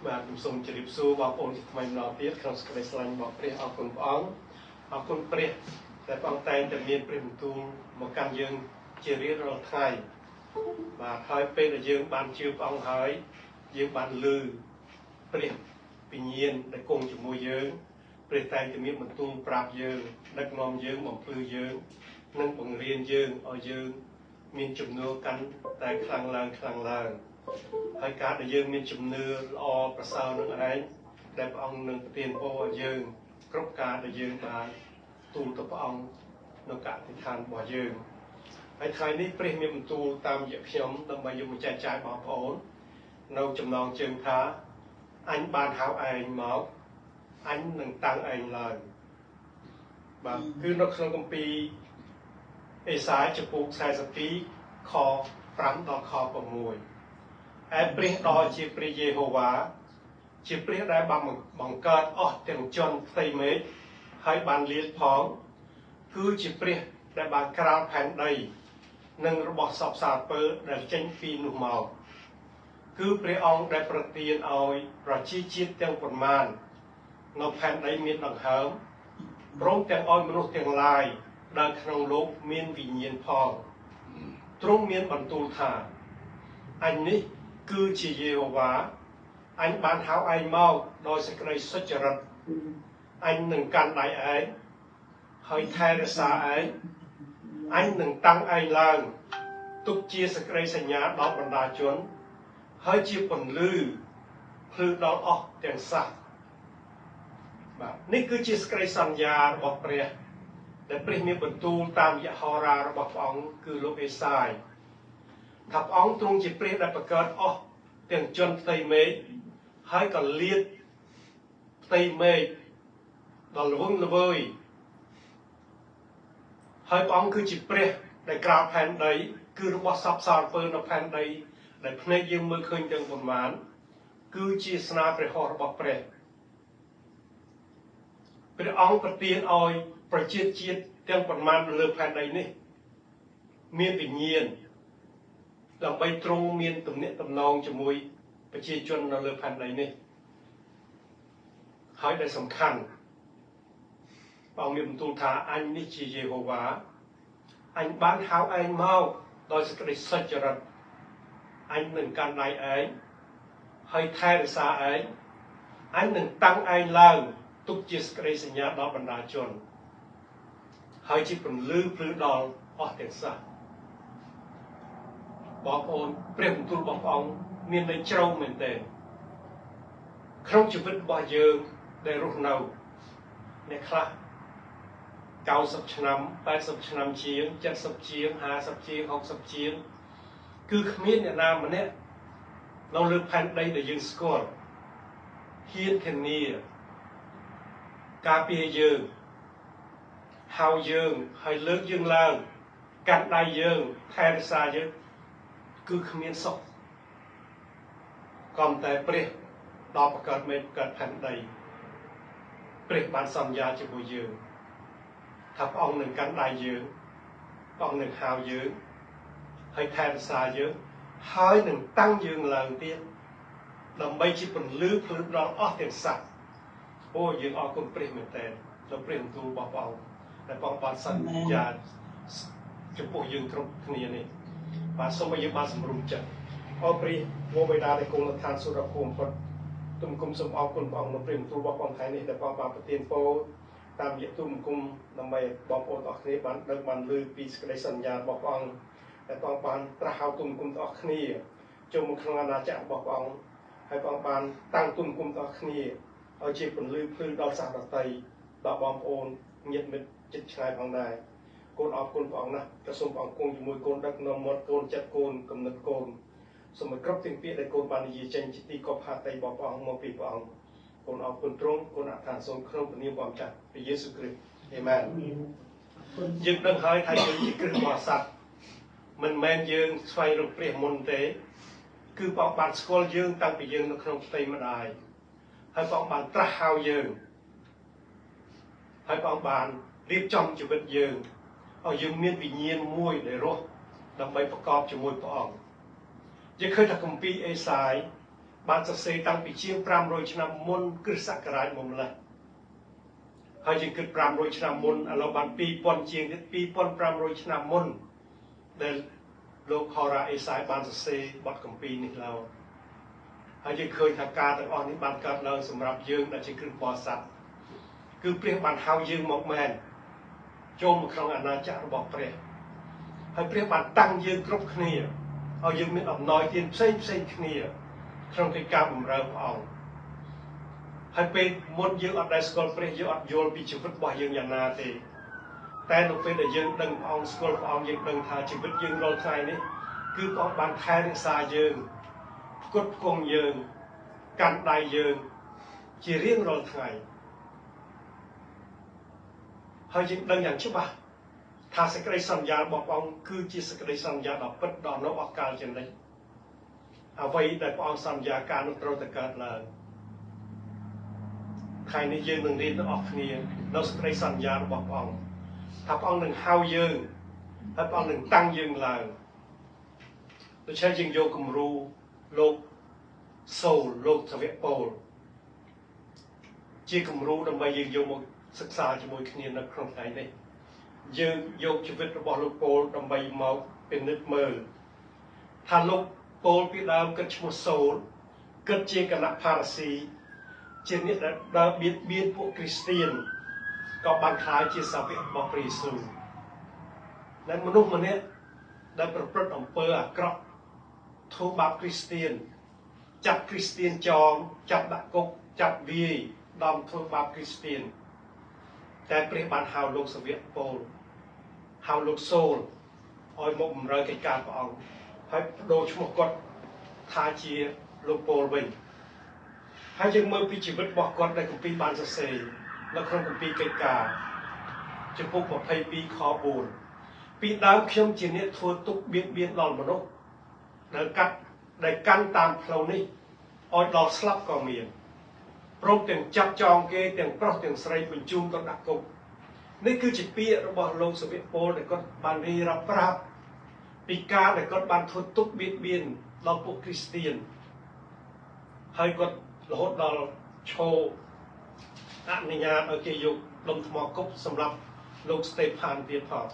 បាទខ្ញុំសូមជម្រាបសួរបងប្អូនថ្មីម្ដងទៀតក្នុងសេចក្តីស្រឡាញ់របស់ព្រះអរគុណព្រះអង្គអរគុណព្រះដែលព្រះអង្គតែងតែមានព្រះបន្ទូលមកកាន់យើងជារៀងរាល់ថ្ងៃបាទហើយពេលដែលយើងបានជឿព្រះអង្គហើយយើងបានឮព្រះវិញ្ញាណដែលគង់ជាមួយយើងព្រះតែងតែមានបន្ទូលប្រាប់យើងដឹកនាំយើងបំភ្លឺយើងនិងបង្រៀនយើងឲ្យយើងមានជំនឿកាន់តែខ្លាំងឡើងហើយការដែលយើងមានជំនឿល្អប្រសើរនឹងឯងដែលព្រះអង្គនឹងប្រទានពរឲ្យយើងគ្រប់ការដែលយើងបានទូលទៅព្រះអង្គនៅកតិដ្ឋានរបស់យើងហើយថ្ងៃនេះព្រះមានបន្ទូលតាមរយៈខ្ញុំដើម្បីយកមកចែកចាយបងប្អូននៅចំណងជើងថាអញបានហៅឯងមកអញនឹងតាំងឯងឡើងបាទគឺនៅក្នុងគម្ពីរអេសាយចំពោះ42ខ5ដល់ខ6ឯព្រះដ៏ជាព្រះយេហូវ៉ាជាព្រះដែលបានបង្កើតអស់ទាំងជនផ្ទៃមេឃហើយបានលាតផងគឺជាព្រះដែលបានក្រាលផែនដីនិងរបស់សពសារពើដែលចេញពីនោះមកគឺព្រះអង្គដែលប្រទានឲ្យប្រជាជាតិទាំងប៉ុន្មាននៅផែនដីមានដង្ហើមព្រមទាំងឲ្យមនុស្សទាំងឡាយដែលក្នុងលោកមានវិញ្ញាណផងទ្រង់មានបន្ទូលថាអញនេះគឺជាយេហូវ៉ាអញបានហៅឯងមកដោយសេចក្តីសុចរិតអញនឹងកាន់ដៃឯងហើយថែរក្សាឯងអញនឹងតាំងឯងឡើងទុកជាសេចក្តីសញ្ញាដល់បណ្ដាជនហើយជាពន្លឺភ្លឺដល់អស់ទាំងសះបាទនេះគឺជាសេចក្តីសន្យារបស់ព្រះដែលព្រះមានបន្ទូលតាមរយៈហោរារបស់ព្រះអង្គគឺលោកអេសាយថាព្រះអង្គទ្រង់ជាព្រះដែលបង្កើតអស់ទាំងជនផ្ទៃមេឃហើយក៏លាតផ្ទៃមេឃដល់ល្វឹងល្វើយហើយព្រះអង្គគឺជាព្រះដែលក្រាលផែនដីគឺរបស់សពសារពើនៅផែនដីដែលភ្នែកយើងមើលឃើញទាំងប៉ុន្មានគឺជាស្នាព្រះហស្ថរបស់ព្រះអង្គប្រទានឲ្យប្រជាជាតិទាំងប៉ុន្មាននៅលើផែនដីនេះមានវិញ្ញាណដើម្បីទ្រង់មានទំនាក់ទំនងជាមួយប្រជាជននៅលើផែនដីនេះហើយដែលសំខាន់ព្រះអង្គមានបន្ទូលថាអញនេះជាយេហូវ៉ាអញបានហៅឯងមកដោយសេចក្តីសុចរិតអញនឹងកាន់ដៃឯងហើយថែរក្សាឯងអញនឹងតាំងឯងឡើងទុកជាសេចក្តីសញ្ញាដល់បណ្ដាជនហើយជាពន្លឺភ្លឺដល់អស់ទាំងសះបងប្អូនព្រះបន្ទូលរបស់ព្រះអង្គមានន័យជ្រៅមែនទែនក្នុងជីវិតរបស់យើងដែលរស់នៅអ្នកខ្លះ90ឆ្នាំ80ឆ្នាំជាង70ជាង50ជាង60ជាងគឺគ្មានអ្នកណាម្នាក់នៅលើផែនដីដែលយើងស្គាល់ហ៊ានធានាការពារយើងហៅយើងហើយលើកយើងឡើងកាន់ដៃយើងថែរក្សាយើងគឺគ្មានសុខក៏តែព្រះដល់បង្កើតមេឃបង្កើតផែនដីព្រះបានសន្យាជាមួយយើងថាព្រះអង្គនឹងកាន់ដៃយើងព្រះអង្គនឹងហៅយើងហើយថែរក្សាយើងហើយនឹងតាំងយើងឡើងទៀតដើម្បីជាពន្លឺភ្លឺដល់អស់ទាំងសត្វអូយើងអរគុណព្រះមែនទែនដល់ព្រះបន្ទូលរបស់ព្រះអង្គដែលព្រះអង្គបានសន្យាចំពោះយើងគ្រប់គ្នានេះបាទសូមឲ្យយើងបានសម្រុំចិត្តអរព្រះវរបិតាដែលគង់នៅឋានសួគ៌ដ៏ខ្ពស់បំផុតទុំគុំសូមអរគុណព្រះអង្គនៅព្រះបន្ទូលរបស់ព្រះអង្គថ្ងៃនេះដែលព្រះអង្គបានប្រទានពរតាមរយៈទុំគុំដើម្បីបងប្អូនទាំងអស់គ្នាបានដឹងបានឮពីសេចក្តីសន្យារបស់ព្រះអង្គដែលព្រះអង្គបានត្រាស់ហៅទុំគុំទាំងអស់គ្នាចូលមកក្នុងអាណាចក្ររបស់ព្រះអង្គហើយព្រះអង្គបានតាំងទុំគុំទាំងអស់គ្នាឲ្យជាពន្លឺភ្លឺដល់សាសដតីដល់បងប្អូនញាតិមិត្តជិតឆ្ងាយផងដែរកូនអរគុណព្រះអង្គណាស់ក៏សូមព្រះអង្គគង់ជាមួយកូនដឹកនាំមាត់កូនចិត្តកូនគំនិតកូនសូមឲ្យគ្រប់ទាំងពាក្យដែលកូនបាននិយាយចេញជាទីគប់ហាតីរបស់ព្រះអង្គមកពីព្រះអង្គកូនអរគុណទ្រង់កូនអធិដ្ឋានសូមក្នុងព្រះនាមព្រះម្ចាស់ព្រះយេស៊ូវគ្រីស្ទអាមែនយើងដឹងហើយថាយើងជាគ្រឹះបរិស័ទមិនមែនយើងស្វែងរកព្រះមុនទេគឺព្រះអង្គបានស្គាល់យើងតាំងពីយើងនៅក្នុងផ្ទៃម្ដាយហើយព្រះអង្គបានត្រាស់ហៅយើងហើយព្រះអង្គបានរៀបចំជីវិតយើងឲ្យយើងមានវិញ្ញាណមួយដែលរស់ដើម្បីប្រកបជាមួយព្រះអង្គយើងឃើញថាគម្ពីរអេសាយ បានសរសេរតាំងពីជាង500ឆ្នាំមុនគ្រិស្តសករាជមកម្ល៉េះហើយយើងគិត500ឆ្នាំមុនឥឡូវបាន2000ជាងទៀត2500ឆ្នាំមុនដែលលោកហោរ៉ាអេសាយបានសរសេរបទគម្ពីរនេះឡើងហើយយើងឃើញថាការទាំងអស់នេះបានកើតឡើងសម្រាប់យើងដែលជាគ្រិស្តបរិស័ទគឺព្រះបានហៅយើងមកមែនចូលមកក្នុងអាណាចក្ររបស់ព្រះហើយព្រះបានតាំងយើងគ្រប់គ្នាឲ្យយើងមានអំណោយទានផ្សេងគ្នាក្នុងកិច្ចការបម្រើព្រះអង្គហើយពេលមុនយើងអត់ដែលស្គាល់ព្រះយើងអត់យល់ពីជីវិតរបស់យើងយ៉ាងណាទេតែនៅពេលដែលយើងដឹងព្រះអង្គស្គាល់ព្រះអង្គយើងដឹងថាជីវិតយើងរាល់ថ្ងៃនេះគឺព្រះអង្គបានថែរក្សាយើងផ្គត់ផ្គង់យើងកាន់ដៃយើងជារៀងរាល់ថ្ងៃហើយយើងដឹងយ៉ាងច្បាស់ថាសេចក្តីសន្យារបស់ព្រះអង្គគឺជាសេចក្តីសន្យាដ៏ពិតដ៏នៅអកាលជានិច្ចអ្វីដែលព្រះអង្គសន្យាការនោះត្រូវតែកើតឡើងថ្ងៃនេះយើងនឹងរៀនទាំងអស់គ្នានៅសេចក្តីសន្យារបស់ព្រះអង្គថាព្រះអង្គនឹងហៅយើងហើយព្រះអង្គនឹងតាំងយើងឡើងដូច្នេះយើងយកគំរូលោកសូលលោកសាវកប៉ូលជាគំរូដើម្បីយើងយកមកសិក្សាជាមួយគ្នានៅក្នុងថ្ងៃនេះយើងយកជីវិតរបស់លោកប៉ូលដើម្បីមកពិនិត្យមើលថាលោកប៉ូលពីដើមគិតឈ្មោះសូលគិតជាគណៈផារ៉ាស៊ីជាអ្នកដែលដើរបៀតបៀនពួកគ្រីស្ទានក៏បានខ្លាយជាសាវករបស់ព្រះយេស៊ូវដែលមនុស្សម្នាក់ដែលប្រព្រឹត្តអំពើអាក្រក់ធ្វើបាបគ្រីស្ទានចាប់គ្រីស្ទានចងចាប់ដាក់គុកចាប់វាយដំធ្វើបាបគ្រីស្ទានតែព្រះបានហៅលោកសាវកប៉ូលហៅលោកសូលឲ្យមកបម្រើកិច្ចការព្រះអង្គហើយបដូរឈ្មោះគាត់ថាជាលោកប៉ូលវិញហើយយើងមើលពីជីវិតរបស់គាត់ដែលគម្ពីរបានសរសេរនៅក្នុងគម្ពីរកិច្ចការចំពុក22ខ4ពីដើមខ្ញុំជាអ្នកធ្វើទុក្ខបៀតបៀនដល់មនុស្សដែលកាន់តាមផ្លូវនេះឲ្យដល់ស្លាប់ក៏មានព្រមទាំងចាប់ចងគេទាំងប្រុសទាំងស្រីបញ្ជូនទៅដាក់គុកនេះគឺជាពាក្យរបស់លោកសាវកប៉ូលដែលគាត់បានរៀបរាប់ប្រាប់ពីការដែលគាត់បានធ្វើទុក្ខបៀតបៀនដល់ពួកគ្រីស្ទានហើយគាត់រហូតដល់ឈោអនុញ្ញាតឲ្យគេយកដុំថ្មគប់សម្រាប់លោកស្តេផានទៀតផង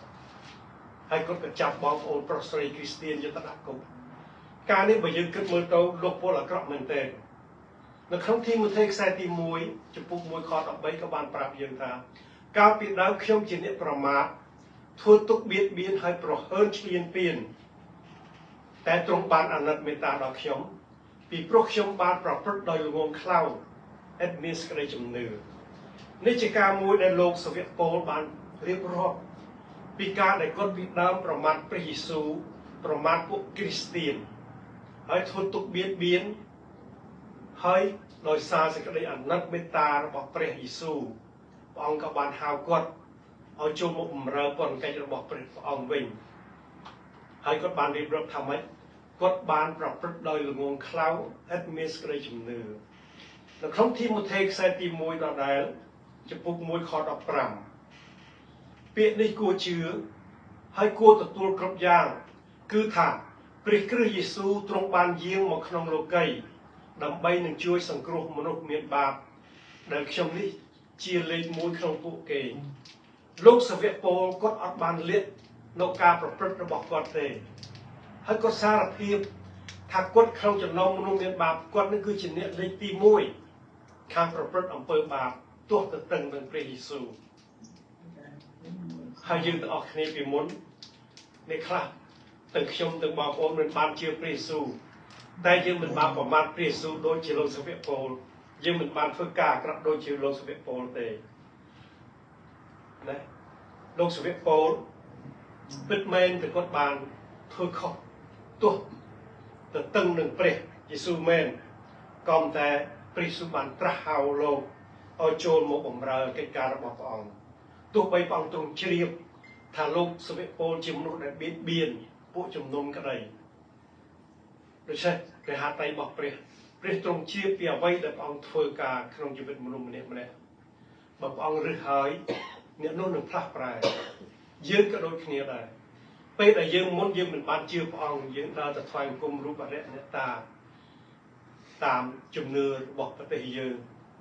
ហើយគាត់ក៏ចាប់បងប្អូនប្រុសស្រីគ្រីស្ទានយកទៅដាក់គុកការនេះបើយើងគិតមើលទៅលោកពលអាក្រក់មែនទែននៅក្នុងទីម៉ូថេខ្សែទី1ចំពុក1ខ13ក៏បានប្រាប់យើងថាកាលពីដើមខ្ញុំជាអ្នកប្រមាថធ្វើទុក្ខបៀតបៀនហើយប្រហើនឈ្លានពានតែទ្រង់បានអាណិតមេត្តាដល់ខ្ញុំពីព្រោះខ្ញុំបានប្រព្រឹត្តដោយល្ងងខ្លៅឥតមានសេចក្តីជំនឿនេះជាការមួយដែលលោកសាវកប៉ូលបានរៀបរាប់ពីការដែលគាត់ពីដើមប្រមាថព្រះយេស៊ូវប្រមាថពួកគ្រីស្ទានហើយធ្វើទុក្ខបៀតបៀនហើយដោយសារសេចក្តីអាណិតមេត្តារបស់ព្រះយេស៊ូវព្រះអង្គក៏បានហៅគាត់ឲ្យចូលមកបម្រើពន្ធកិច្ចរបស់ព្រះអង្គវិញហើយគាត់បានរៀបរាប់ថាម៉េចគាត់បានប្រព្រឹត្តដោយល្ងងខ្លៅឥតមានសេចក្តីជំនឿនៅក្នុងទីម៉ូថេខ្សែទី1ដដែលចំពុក1ខ15ពាក្យនេះគួរជឿហើយគួរទទួលគ្រប់យ៉ាងគឺថាព្រះគ្រីស្ទយេស៊ូវទ្រង់បានយាងមកក្នុងលោកីដើម្បីនឹងជួយសង្គ្រោះមនុស្សមានបាបដែលខ្ញុំនេះជាលេខ1ក្នុងពួកគេលោកសាវកប៉ូលគាត់អត់បានលាក់នៅការប្រព្រឹត្តរបស់គាត់ទេហើយគាត់សារភាពថាគាត់ក្នុងចំណោមមនុស្សមានបាបគាត់នឹងគឺជាអ្នកលេខទី1ខាងប្រព្រឹត្តអំពើបាបទោះទៅតឹងនឹងព្រះយេស៊ូវហើយយើងទាំងអស់គ្នាពីមុននេះខ្លះទាំងខ្ញុំទាំងបងប្អូនមិនបានជឿព្រះយេស៊ូវតែយើងមិនបានប្រមាថព្រះយេស៊ូវដូចជាលោកសាវកប៉ូលយើងមិនបានធ្វើការអាក្រក់ដូចជាលោកសាវកប៉ូលទេណាលោកសាវកប៉ូលពិតមែនតែគាត់បានធ្វើខុសទោះទៅតឹងនឹងព្រះយេស៊ូវមែនក៏តែព្រះយេស៊ូវបានត្រាស់ហៅលោកឲ្យចូលមកបម្រើកិច្ចការរបស់ព្រះអង្គទោះបីព្រះអង្គទ្រង់ជ្រាបថាលោកសាវកប៉ូលជាមនុស្សដែលបៀតបៀនពួកជំនុំក្តីដូច្នេះព្រះហត្ថីរបស់ព្រះទ្រង់ជ្រាបពីអ្វីដែលព្រះអង្គធ្វើការក្នុងជីវិតមនុស្សម្នាក់បើព្រះអង្គរឹសហើយអ្នកនោះនឹងផ្លាស់ប្រែយើងក៏ដូចគ្នាដែរពេលដែលយើងមុនយើងមិនបានជឿព្រះអង្គយើងដើរទៅថ្វាយបង្គំរូបអរិយអ្នកតា តាមជំនឿរបស់ប្រទេសយើង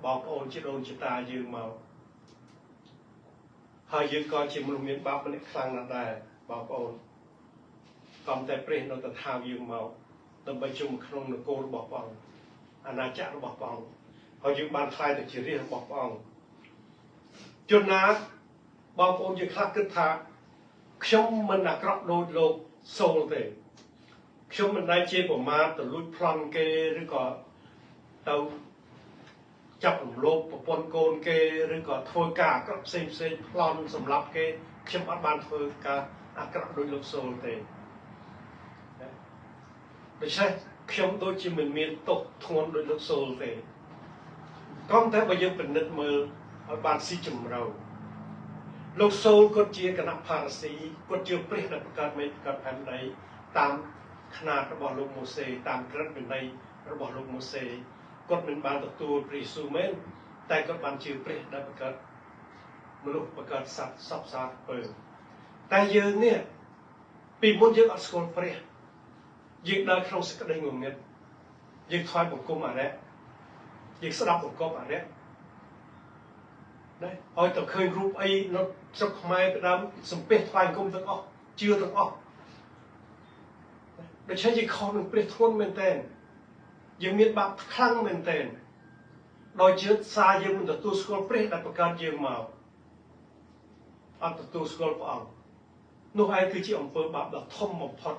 បងប្អូនជាដូនជាតាយើងមកហើយយើងក៏ជាមនុស្សមានបាបម្នាក់ខ្លាំងណាស់ដែរបងប្អូនកំតែព្រះនៅតែថាយើងមកដើម្បីជុំក្នុងនគររបស់ព្រះអង្គអាណាចក្ររបស់ព្រះអង្គហើយយើងបានខ្លាយទៅជារាជរបស់ព្រះអង្គជនណាបងប្អូនយើងខ្លះគិតថាខ្ញុំមិនអាក្រក់ដូចលោកសូលទេខ្ញុំមិនដែលជាប្រមាថទៅលួចប្លន់គេឬក៏ទៅចាប់រំលោភប្រពន្ធកូនគេឬក៏ធ្វើការអាក្រក់ផ្សេងប្លន់សម្រាប់គេខ្ញុំអត់បានធ្វើការអាក្រក់ដូចលោកសូលទេដូច្នេះខ្ញុំដូចជាមិនមានទោសធ្ងន់ដូចលោកសូលទេក៏តែបើយើងពិនិត្យមើលឲ្យបានស៊ីជម្រៅលោកសូលគាត់ជាគណៈផារស៊ីគាត់ជាព្រះដែលបង្កើតមេបង្កើតផែនដីតាមຂະຫນាតរបស់លោកម៉ូសេតាមក្រឹតវិន័យរបស់លោកម៉ូសេគាត់មិនបានទទួលព្រះយេស៊ូវមែនតែគាត់បានជាព្រះដែលបង្កើតមនុស្សបង្កើតសត្វសពសាពើតែយើងនេះពីមុនយើងអត់ស្គាល់ព្រះយើងដើរក្នុងសេចក្តីងងឹតយើងថ្វាយបង្គំអារក្សយើងស្ដាប់បង្គាប់អារក្សឲ្យទៅឃើញរូបអីនៅស្រុកខ្មែរទៅដើមសំពះថ្វាយបង្គំទាំងអស់ជឿទាំងអស់ដូច្នេះយើងខុសនឹងព្រះធ្ងន់មែនទែនយើងមានបាបខ្លាំងមែនទែនដោយជឿសារយើងមិនទទួលស្គាល់ព្រះដែលបង្កើតយើងមកអត់ទទួលស្គាល់ព្រះអង្គនោះឯងគឺជាអំពើបាបដ៏ធំបំផុត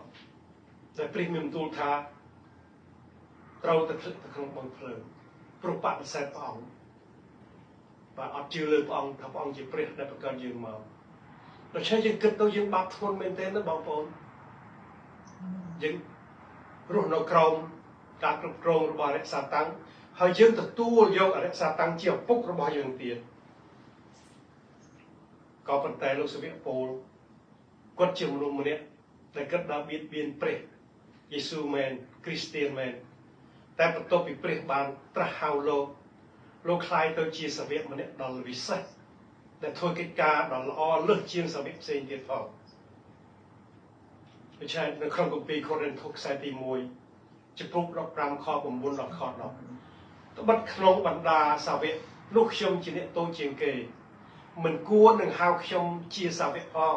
ដែលព្រះមានបន្ទូលថាត្រូវតែធ្លាក់ទៅក្នុងបឹងភ្លើងព្រោះបដិសេធព្រះអង្គបាទអត់ជឿលើព្រះអង្គថាព្រះអង្គជាព្រះដែលបង្កើតយើងមកដូច្នេះយើងគិតទៅយើងបាបធ្ងន់មែនទែនណាបងប្អូនយើងរស់នៅក្រោមការគ្រប់គ្រងរបស់អរិយសាតាំងហើយយើងទទួលយកអរិយសាតាំងជាឪពុករបស់យើងទៀតក៏ប៉ុន្តែលោកសាវកពូលគាត់ជាមនុស្សម្នាក់ដែលគិតដល់បៀតបៀនព្រះយេស៊ូវមែនគ្រីស្ទានមែនតែបន្ទាប់ពីព្រះបានត្រាស់ហៅលោកខ្លាយទៅជាសាវកម្នាក់ដ៏វិសេសដែលធ្វើកិច្ចការដ៏ល្អលើសជាងសាវកផ្សេងទៀតផងដូច្នេះនៅក្នុងគម្ពីរកូរិនថូសខ្សែទី1ចំពោះ15ខ9ដល់ខ10ត្បិតក្នុងបណ្ដាសាវកនោះខ្ញុំជាអ្នកតូចជាងគេមិនគួរនឹងហៅខ្ញុំជាសាវកផង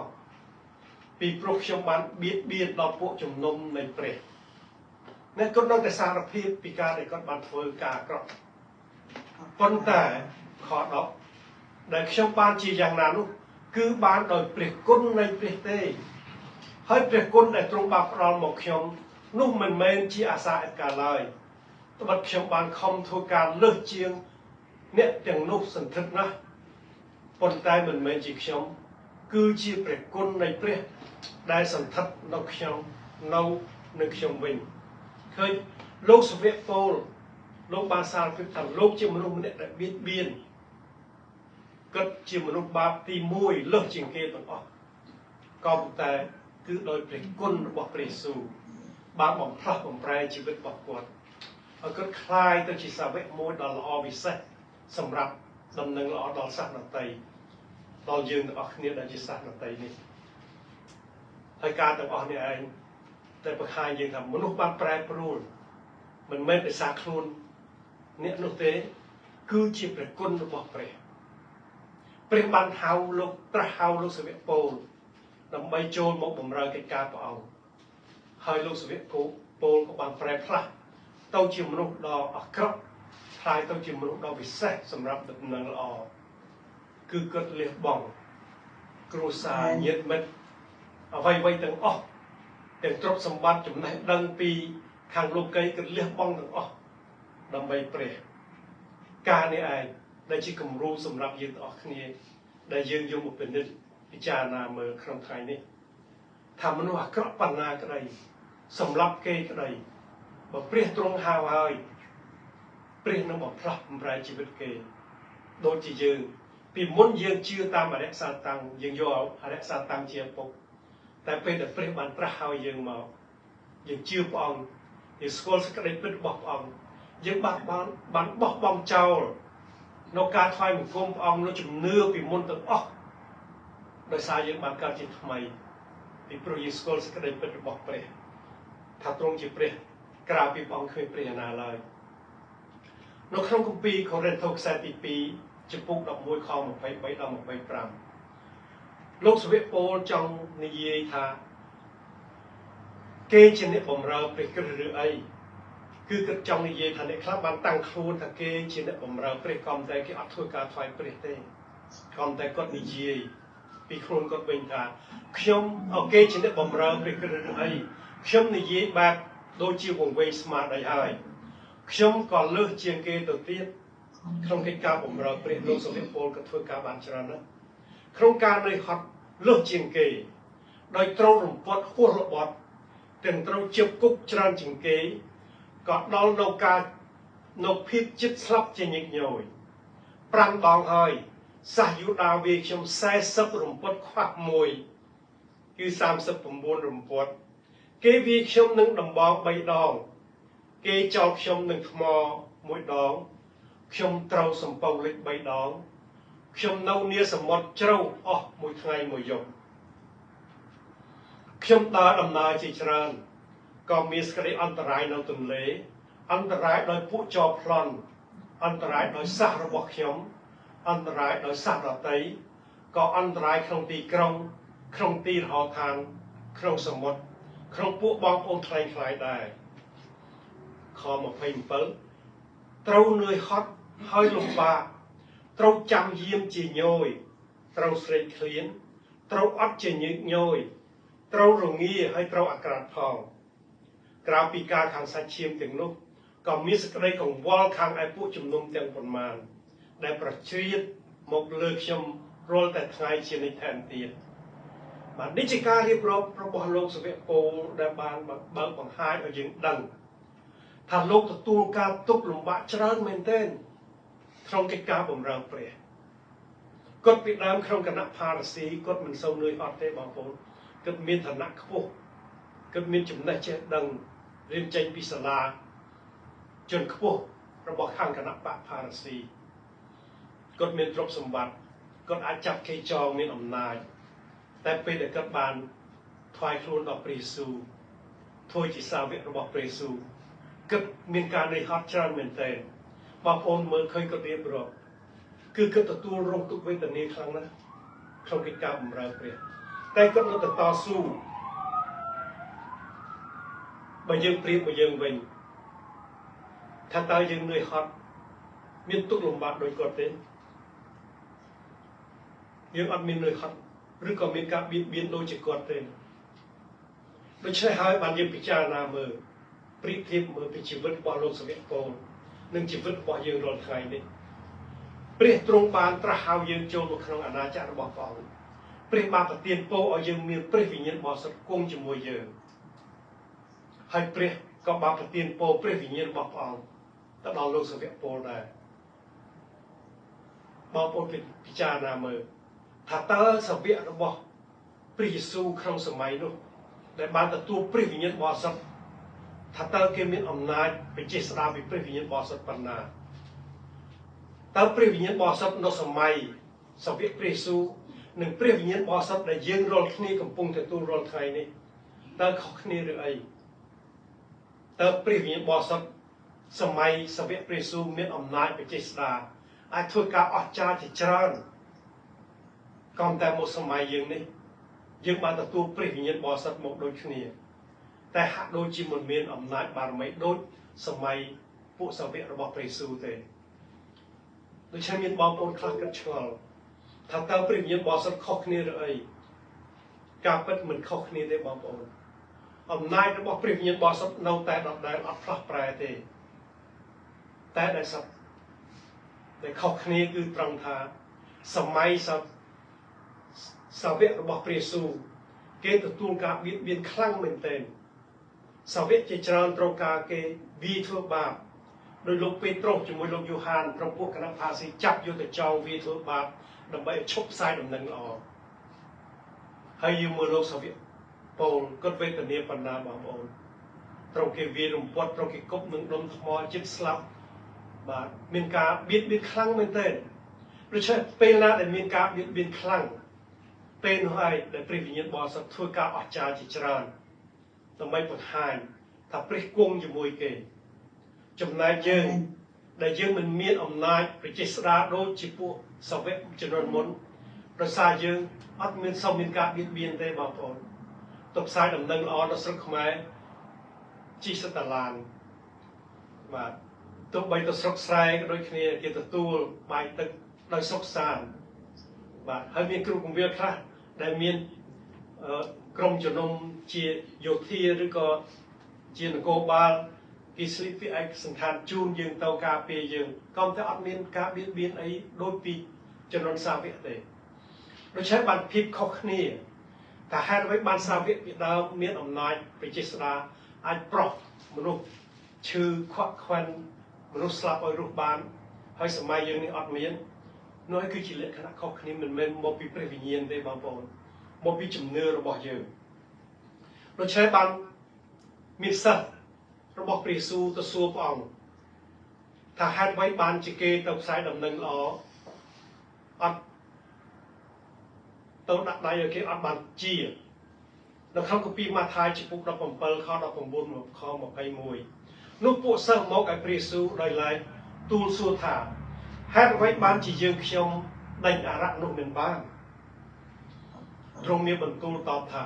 ពីព្រោះខ្ញុំបានបៀតបៀនដល់ពួកជំនុំនៃព្រះអ្នកគាត់នៅតែសារភាពពីការដែលគាត់បានធ្វើការអាក្រក់ប៉ុន្តែខ10ដែលខ្ញុំបានជាយ៉ាងណានោះគឺបានដោយព្រះគុណនៃព្រះទេហើយព្រះគុណដែលទ្រង់បានផ្ដល់មកខ្ញុំនោះមិនមែនជាអាសាឥតកាលឡើយត្បិតខ្ញុំបានខំធ្វើការលើសជាងអ្នកទាំងនោះសន្ធឹកណាស់ប៉ុន្តែមិនមែនជាខ្ញុំគឺជាព្រះគុណនៃព្រះដែលសន្ធឹកនៅខ្ញុំនៅនឹងខ្ញុំវិញឃើញលោកសាវកពូលលោកបានសារភាពថាលោកជាមនុស្សម្នាក់ដែលបៀតបៀនគាត់ជាមនុស្សបាបទី1លើសជាងគេទាំងអស់ក៏ប៉ុន្តែគឺដោយព្រះគុណរបស់ព្រះយេស៊ូវបានបំផ្លាស់បំប្រែជីវិតរបស់គាត់ឲ្យគាត់คลายទៅជាសាវកមួយដ៏ល្អវិសេសសម្រាប់ដំណឹងល្អដល់សាសនតីដល់យើងទាំងអស់គ្នាដែលជាសាសនតីនេះហើយការទាំងអស់នេះឯងតែបង្ហាញយើងថាមនុស្សបានប្រែប្រួលមិនមែនដោយសារខ្លួនអ្នកនោះទេគឺជាព្រះគុណរបស់ព្រះបានហៅលោកត្រាស់ហៅលោកសាវកពូលដើម្បីចូលមកបម្រើកិច្ចការព្រះអង្គហើយលោកសាវកពូលក៏បានប្រែផ្លាស់ទៅជាមនុស្សដ៏អាក្រក់ខ្លាយទៅជាមនុស្សដ៏វិសេសសម្រាប់ដំណឹងល្អគឺគាត់លះបង់គ្រួសារញាតិមិត្តអ្វីទាំងអស់ទាំងទ្រព្យសម្បត្តិចំណេះដឹងពីខាងលោកីគាត់លះបង់ទាំងអស់ដើម្បីព្រះការនេះឯងដែលជាគំរូសម្រាប់យើងទាំងអស់គ្នាដែលយើងយកមកពិនិត្យពិចារណាមើលក្នុងថ្ងៃនេះថាមនុស្សអាក្រក់ប៉ុណ្ណាក្តីសម្រាប់គេក្តីបើព្រះទ្រង់ហៅហើយព្រះនឹងបំផ្លាស់បំប្រែជីវិតគេដូចជាយើងពីមុនយើងជឿតាមអរិយសាតាំងយើងយកអរិយសាតាំងជាឪពុកតែពេលដែលព្រះបានត្រាស់ហៅយើងមកយើងជឿព្រះអង្គយើងស្គាល់សេចក្តីពិតរបស់ព្រះអង្គយើងបានបោះបង់ចោលនៅការថ្វាយបង្គំព្រះអង្គនៅជំនឿពីមុនទាំងអស់ដោយសារយើងបានកើតជាថ្មីពីព្រោះយើងស្គាល់សេចក្តីពិតរបស់ព្រះថាទ្រង់ជាព្រះក្រៅពីព្រះអង្គគ្មានព្រះណាឡើយ នៅក្នុងគម្ពីរកូរិនថូសខ្សែទី2ចំពុក11ខ23ដល់25លោកសាវកប៉ូលចង់និយាយថាគេជាអ្នកបម្រើព្រះគ្រិស្តឬអីគឺគាត់ចង់និយាយថាអ្នកខ្លះបានតាំងខ្លួនថាគេជាអ្នកបម្រើព្រះក៏តែគេអត់ធ្វើការថ្វាយព្រះទេក៏តែគាត់និយាយពីខ្លួនគាត់វិញថាខ្ញុំអូគេជាអ្នកបម្រើព្រះគ្រិស្តឬអីខ្ញុំនិយាយបែបដូចជាវង្វេងស្មារតីហើយខ្ញុំក៏លើសជាងគេទៅទៀតក្នុងកិច្ចការបម្រើព្រះលោកសាវកប៉ូលក៏ធ្វើការបានច្រើនណាស់ក្នុងការនៅហត់លើសជាងគេដោយត្រូវរំពាត់ហួសរបត់ទាំងត្រូវជាប់គុកច្រើនជាងគេក៏ដល់នៅការនៅភាពចិត្តស្លាប់ជាញឹកញយ5 ដងហើយសាសយូដាវាខ្ញុំ40រំពាត់ខ្វះមួយគឺ39រំពាត់គេវាខ្ញុំនឹងដំបង3 ដងគេចោលខ្ញុំនឹងថ្ម1 ដងខ្ញុំត្រូវសំពៅលិច3 ដងខ្ញុំនៅនីសមុទ្រជ្រៅអស់មួយថ្ងៃមួយយប់ខ្ញុំដើរដំណើរជាច្រើនក៏មានសេចក្តីអន្តរាយនៅទន្លេអន្តរាយដោយពួកចោរប្លន់អន្តរាយដោយសាសរបស់ខ្ញុំអន្តរាយដោយសាសដតីក៏អន្តរាយក្នុងទីក្រុងក្នុងទីរហោឋានក្នុងសមុទ្រក្នុងពួកបងប្អូនខ្លែងខ្លាយដែរខ27ត្រូវនឿយហត់ហើយលំបាកត្រូវចាំយាមជាញយត្រូវស្រេកឃ្លានត្រូវអត់ជាញឹកញយត្រូវរងាហើយត្រូវអាក្រាតផងក្រៅពីការខាងសាច់ឈាមទាំងនោះក៏មានសេចក្តីកង្វល់ខាងឯពួកជំនុំទាំងប៉ុន្មានដែលប្រជ្រៀតមកលើខ្ញុំរាល់តែថ្ងៃជានិច្ចថែមទៀតបាទនេះជាការរៀបរាប់របស់លោកសាវកប៉ូលដែលបានបើកបង្ហាញឲ្យយើងដឹងថាលោកទទួលការទុក្ខលំបាកច្រើនមែនទែនក្នុងកិច្ចការបម្រើព្រះគាត់ពីដើមក្នុងគណៈផារស៊ីគាត់មិនសូវនឿយហត់ទេបងប្អូនគាត់មានឋានៈខ្ពស់គាត់មានចំណេះចេះដឹងរៀនចេញពីសាលាជនខ្ពស់របស់ខាងគណៈបកផារស៊ីគាត់មានទ្រព្យសម្បត្តិគាត់អាចចាប់គេចងមានអំណាចតែពេលដែលគាត់បានថ្វាយខ្លួនដល់ព្រះយេស៊ូវធ្វើជាសាវករបស់ព្រះយេស៊ូវគាត់មានការនឿយហត់ច្រើនមែនទែនបងប្អូនមើលឃើញគាត់រៀបរាប់គឺគាត់ទទួលរងទុក្ខវេទនាខ្លាំងណាស់ក្នុងកិច្ចការបម្រើព្រះតែគាត់នៅតែតស៊ូបើយើងប្រៀបមកយើងវិញថាតើយើងនឿយហត់មានទុក្ខលំបាកដូចគាត់ទេយើងអត់មាននឿយហត់ឬក៏មានការបៀតបៀនដូចជាគាត់ទេដូច្នេះហើយបានយើងពិចារណាមើលប្រៀបធៀបមើលពីជីវិតរបស់លោកសាវកប៉ូលនិងជីវិតរបស់យើងរាល់ថ្ងៃនេះព្រះទ្រង់បានត្រាស់ហៅយើងចូលមកក្នុងអាណាចក្ររបស់ព្រះអង្គព្រះបានប្រទានពរឲ្យយើងមានព្រះវិញ្ញាណបរិសុទ្ធគង់ជាមួយយើងហើយព្រះក៏បានប្រទានពរព្រះវិញ្ញាណរបស់ព្រះអង្គទៅដល់លោកសាវកប៉ូលដែរបងប្អូនពិចារណាមើលថាតើសាវករបស់ព្រះយេស៊ូវក្នុងសម័យនោះដែលបានទទួលព្រះវិញ្ញាណបរិសុទ្ធថាតើគេមានអំណាចបញ្ជាស្ដារពីព្រះវិញ្ញាណបរិសុទ្ធប៉ុណ្ណាតើព្រះវិញ្ញាណបរិសុទ្ធនៅសម័យសាវកព្រះយេស៊ូវនិងព្រះវិញ្ញាណបរិសុទ្ធដែលយើងរាល់គ្នាកំពុងទទួលរាល់ថ្ងៃនេះតើខុសគ្នាឬអីតើព្រះវិញ្ញាណបរិសុទ្ធសម័យសាវកព្រះយេស៊ូវមានអំណាចបញ្ជាស្ដារអាចធ្វើការអស្ចារ្យជាច្រើនក៏តែមកសម័យយើងនេះយើងបានទទួលព្រះវិញ្ញាណបរិសុទ្ធមកដូចគ្នាតែហាក់ដូចជាមិនមានអំណាចបារមីដូចសម័យពួកសាវករបស់ព្រះយេស៊ូវទេដូច្នេះមានបងប្អូនខ្លះគិតឆ្ងល់ថាតើព្រះវិញ្ញាណបរិសុទ្ធខុសគ្នាឬអីការពិតមិនខុសគ្នាទេបងប្អូនអំណាចរបស់ព្រះវិញ្ញាណបរិសុទ្ធនៅតែដដែលអត់ផ្លាស់ប្រែទេតែដែលសពដែលខុសគ្នាគឺត្រង់ថាសម័យសាវករបស់ព្រះយេស៊ូវគេទទួលការបៀតបៀនខ្លាំងមែនទែនសាវកជាច្រើនត្រូវការគេវាយធ្វើបាបដោយលោកពេត្រុសជាមួយលោកយូហានក្រុមពួកគណៈផាស៊ីចាប់យកទៅចោលវាយធ្វើបាបដើម្បីឈប់ផ្សាយដំណឹងល្អហើយយើងមើលលោកសាវកប៉ូលគាត់វេទនាប៉ុណ្ណាបងប្អូនត្រូវគេវាយរំពាត់ត្រូវគេគប់នឹងដុំថ្មជិតស្លាប់បាទមានការបៀតបៀនខ្លាំងមែនទែនដូច្នេះពេលណាដែលមានការបៀតបៀនខ្លាំងពេលនោះហើយដែលព្រះវិញ្ញាណបរិសុទ្ធធ្វើការអស្ចារ្យជាច្រើនដើម្បីបង្ហាញថាព្រះគង់ជាមួយគេចំណែកយើង ដែលយើងមិនមានអំណាចប្រជាស្ដារដូចជាពួកសាវកជំនាន់មុនដោយសារយើងអត់មានសូមមានការបៀតបៀនទេបងប្អូនទៅផ្សាយដំណឹងល្អដល់ស្រុកខ្មែរជីសិតតាឡានបាទទោះបីទៅស្រុកស្រែក៏ដូចគ្នាគេទទួលបាយទឹកដោយសុខសាន្តបាទហើយមានគ្រូគង្វាលខ្លះដែលមានក្រុមជំនុំជាយោធាឬក៏ជានគរបាលគេស្លៀកពាក់ឯកសណ្ឋានជូនយើងទៅការពារយើងក៏តែអត់មានការបៀតបៀនអីដូចពីជំនាន់សាវកទេដូច្នេះបានភាពខុសគ្នាតែហេតុអ្វីបានសាវកពីដើមមានអំណាចប្រជាស្ដារអាចប្រោះមនុស្សឈឺខ្វាក់ខ្វិនមនុស្សស្លាប់ឲ្យរស់បានហើយសម័យយើងនេះអត់មាននោះគឺជាលក្ខណៈខុសគ្នាមិនមែនមកពីព្រះវិញ្ញាណទេបងប្អូនមកពីជំនឿរបស់យើងដូច្នេះបានមានសិស្សរបស់ព្រះយេស៊ូវទៅសួរព្រះអង្គថាហេតុអ្វីបានជាគេទៅផ្សាយដំណឹងល្អអត់ទៅដាក់ដៃឲ្យគេអត់បានជានៅក្នុងគម្ពីរម៉ាថាយចំពុក17ខ19ខ21នោះពួកសិស្សមកឲ្យព្រះយេស៊ូវដោយឡែកទូលសួរថាហេតុអ្វីបានជាយើងខ្ញុំដេញអារក្សនោះមិនបានទ្រង់មានបន្ទូលតបថា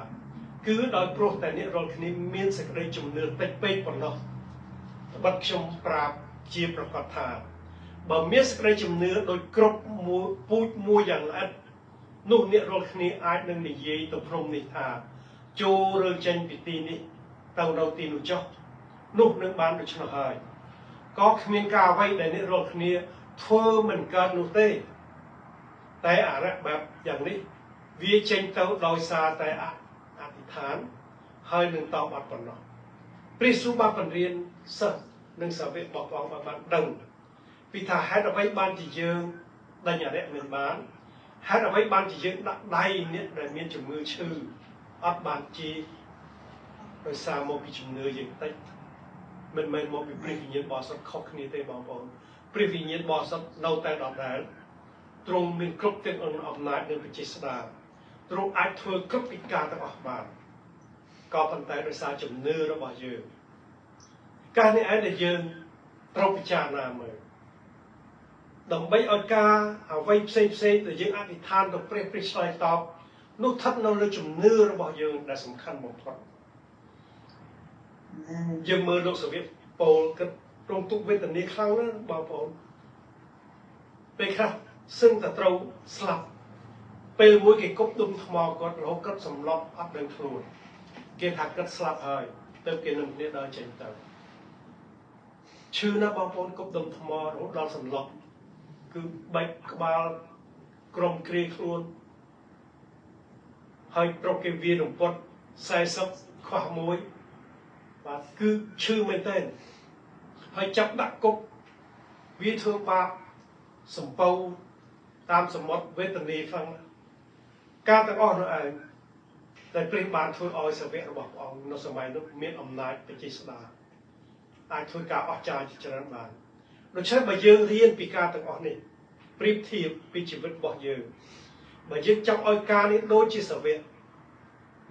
គឺដោយព្រោះតែអ្នករាល់គ្នាមានសេចក្តីជំនឿតិចពេកប៉ុណ្ណោះត្បិតខ្ញុំប្រាប់ជាប្រកាសថាបើមានសេចក្តីជំនឿដោយគ្រប់ពូជមួយយ៉ាងល្អិតនោះអ្នករាល់គ្នាអាចនឹងនិយាយទៅភ្នំនេះថាចូលរើចេញពីទីនេះទៅនៅទីនោះចុះនោះនឹងបានដូច្នោះហើយក៏គ្មានការអ្វីដែលអ្នករាល់គ្នាធ្វើមិនកើតនោះទេតែអារក្សបែបយ៉ាងនេះវាចេញទៅដោយសារតែអធិដ្ឋានហើយនឹងតបអត់ប៉ុណ្ណោះព្រះយេស៊ូវបានបង្រៀនសិស្សនិងសាវករបស់ព្រះអង្គបានដឹងពីថាហេតុអ្វីបានជាយើងដេញអារក្សមិនបានហេតុអ្វីបានជាយើងដាក់ដៃអ្នកដែលមានជំងឺឈឺអត់បានជាដោយសារមកពីជំនឿយើងតិចមិនមែនមកពីព្រះវិញ្ញាណបរិសុទ្ធខុសគ្នាទេបងប្អូនព្រះវិញ្ញាណបរិសុទ្ធនៅតែដដែលទ្រង់មានគ្រប់ទាំងអំណាចនិងប្រជាស្ដារទ្រង់អាចធ្វើគ្រប់កិច្ចការទាំងអស់បានក៏ប៉ុន្តែដោយសារជំនឿរបស់យើងការនេះឯងដែលយើងត្រូវពិចារណាមើលដើម្បីឲ្យការអ្វីផ្សេងដែលយើងអធិដ្ឋានទៅព្រះឆ្លើយតបនោះស្ថិតនៅលើជំនឿរបស់យើងដែលសំខាន់បំផុតយើងមើលលោកសាវកពោលគិតទ្រង់ទុក្ខវេទនាខ្លាំងណាស់បងប្អូនពេលខ្លះសឹងតែត្រូវស្លាប់ពេលមួយគេគប់ដុំថ្មគាត់រហូតគាត់សម្លាប់អត់ដឹងខ្លួនគេថាគាត់ស្លាប់ហើយទៅគេនឹងគ្នាដើរចេញទៅឈឺណាស់បងប្អូនគប់ដុំថ្មរហូតដល់សម្លាប់គឺបែកក្បាលក្រំគ្រាខ្លួនហើយប្រកគេវារំពត់40ខ្វះមួយបាទគឺឈឺមែនទែនហើយចាប់ដាក់គុកវាធ្វើបាបសម្ពៅតាមសមុទ្រវេទនាខ្លាំងការទាំងអស់នោះឯងដែលព្រះបានធ្វើឲ្យសាវករបស់ព្រះអង្គនៅសម័យនោះមានអំណាចប្រជាស្ដារអាចធ្វើការអស្ចារ្យជាច្រើនបានដូច្នេះបើយើងរៀនពីការទាំងអស់នេះប្រៀបធៀបពីជីវិតរបស់យើងបើយើងចង់ឲ្យការនេះដូចជាសាវក